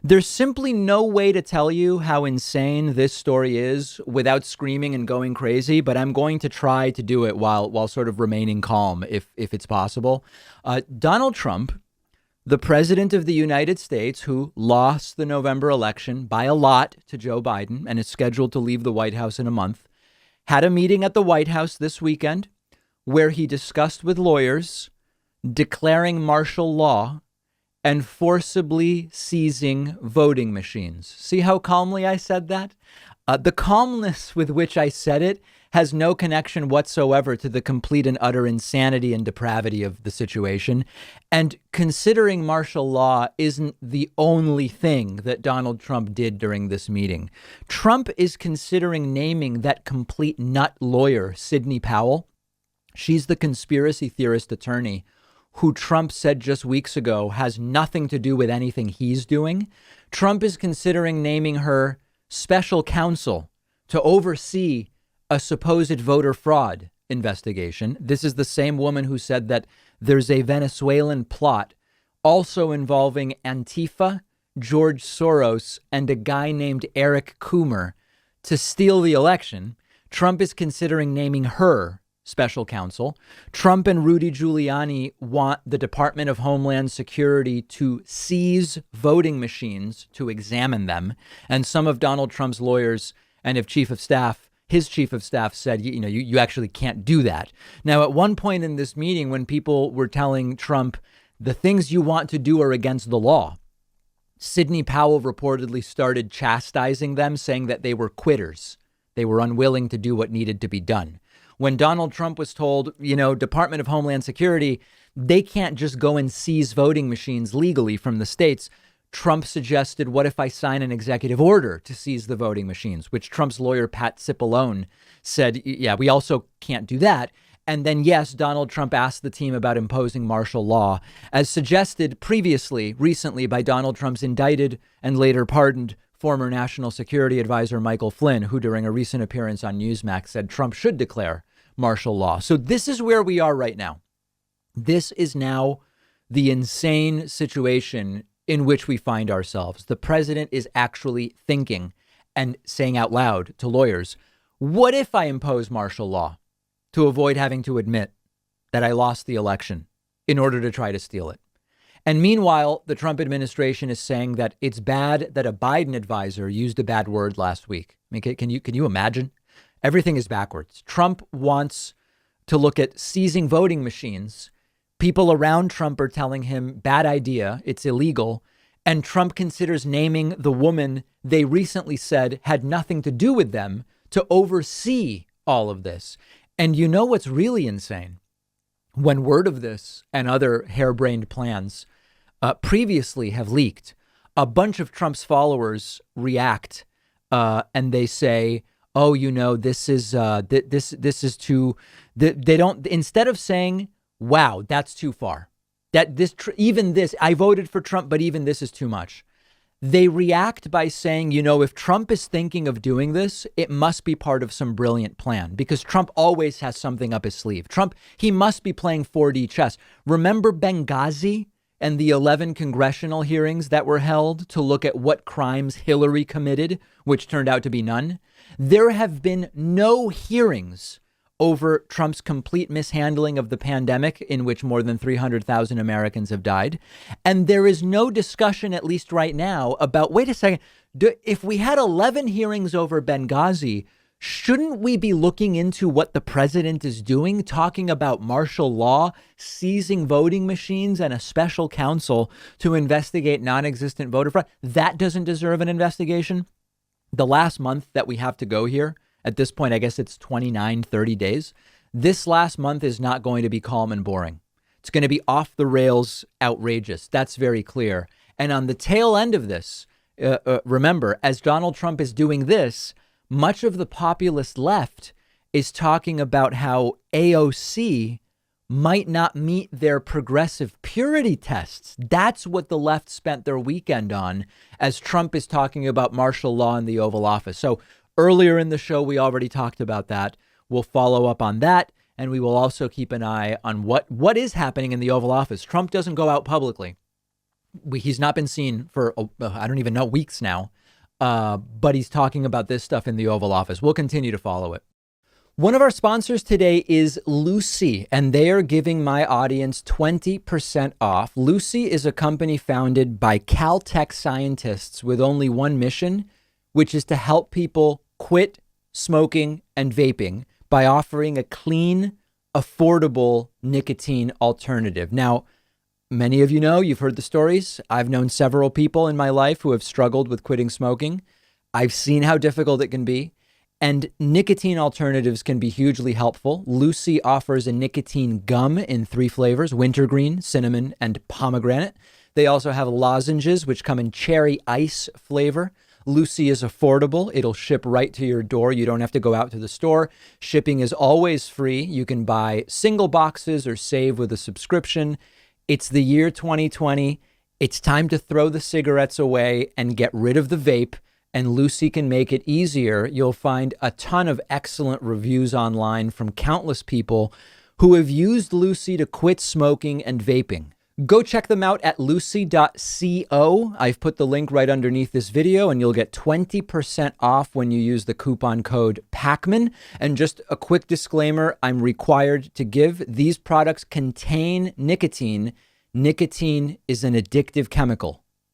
There's simply no way to tell you how insane this story is without screaming and going crazy, but I'm going to try to do it while sort of remaining calm if it's possible. Donald Trump, the president of the United States, who lost the November election by a lot to Joe Biden and is scheduled to leave the White House in a month, had a meeting at the White House this weekend where he discussed with lawyers declaring martial law and forcibly seizing voting machines. See how calmly I said that? The calmness with which I said it has no connection whatsoever to the complete and utter insanity and depravity of the situation. And considering martial law isn't the only thing that Donald Trump did during this meeting. Trump is considering naming that complete nut lawyer, Sidney Powell. She's the conspiracy theorist attorney who Trump said just weeks ago has nothing to do with anything he's doing. Trump is considering naming her special counsel to oversee a supposed voter fraud investigation. This is the same woman who said that there's a Venezuelan plot also involving Antifa, George Soros, and a guy named Eric Coomer to steal the election. Trump is considering naming her special counsel. Trump and Rudy Giuliani want the Department of Homeland Security to seize voting machines to examine them. And some of Donald Trump's lawyers and his chief of staff said, you actually can't do that. Now, at one point in this meeting, when people were telling Trump the things you want to do are against the law, Sidney Powell reportedly started chastising them, saying that they were quitters. They were unwilling to do what needed to be done. When Donald Trump was told, Department of Homeland Security, they can't just go and seize voting machines legally from the states. Trump suggested, what if I sign an executive order to seize the voting machines, which Trump's lawyer, Pat Cipollone, said, yeah, we also can't do that. And then, yes, Donald Trump asked the team about imposing martial law, as suggested recently by Donald Trump's indicted and later pardoned former National Security Advisor Michael Flynn, who during a recent appearance on Newsmax said Trump should declare martial law. So this is where we are right now. This is now the insane situation in which we find ourselves. The president is actually thinking and saying out loud to lawyers, what if I impose martial law to avoid having to admit that I lost the election in order to try to steal it? And meanwhile, the Trump administration is saying that it's bad that a Biden advisor used a bad word last week. I mean, can you imagine? Everything is backwards. Trump wants to look at seizing voting machines. People around Trump are telling him, bad idea, it's illegal. And Trump considers naming the woman they recently said had nothing to do with them to oversee all of this. And you know what's really insane? When word of this and other harebrained plans previously have leaked, a bunch of Trump's followers react and they say, oh, this is too, they don't, instead of saying, wow, that's too far. I voted for Trump, but even this is too much. They react by saying, if Trump is thinking of doing this, it must be part of some brilliant plan, because Trump always has something up his sleeve. He must be playing 4D chess. Remember Benghazi and the 11 congressional hearings that were held to look at what crimes Hillary committed, which turned out to be none? There have been no hearings over Trump's complete mishandling of the pandemic, in which more than 300,000 Americans have died. And there is no discussion, at least right now, about, wait a second, if we had 11 hearings over Benghazi, shouldn't we be looking into what the president is doing, talking about martial law, seizing voting machines, and a special counsel to investigate non-existent voter fraud? That doesn't deserve an investigation. The last month that we have to go here, at this point, I guess it's 29, 30 days. This last month is not going to be calm and boring. It's going to be off the rails, outrageous. That's very clear. And on the tail end of this, remember, as Donald Trump is doing this, much of the populist left is talking about how AOC might not meet their progressive purity tests. That's what the left spent their weekend on, as Trump is talking about martial law in the Oval Office. So earlier in the show, we already talked about that. We'll follow up on that. And we will also keep an eye on what is happening in the Oval Office. Trump doesn't go out publicly. He's not been seen for, I don't even know, weeks now. But he's talking about this stuff in the Oval Office. We'll continue to follow it. One of our sponsors today is Lucy, and they are giving my audience 20% off. Lucy is a company founded by Caltech scientists with only one mission, which is to help people quit smoking and vaping by offering a clean, affordable nicotine alternative. Now, many of you know, you've heard the stories. I've known several people in my life who have struggled with quitting smoking. I've seen how difficult it can be. And nicotine alternatives can be hugely helpful. Lucy offers a nicotine gum in 3 flavors: wintergreen, cinnamon, and pomegranate. They also have lozenges, which come in cherry ice flavor. Lucy is affordable. It'll ship right to your door. You don't have to go out to the store. Shipping is always free. You can buy single boxes or save with a subscription. It's the year 2020. It's time to throw the cigarettes away and get rid of the vape. And Lucy can make it easier. You'll find a ton of excellent reviews online from countless people who have used Lucy to quit smoking and vaping. Go check them out at lucy.co. I've put the link right underneath this video, and you'll get 20% off when you use the coupon code Pakman. And just a quick disclaimer, I'm required to give: these products contain nicotine. Nicotine is an addictive chemical.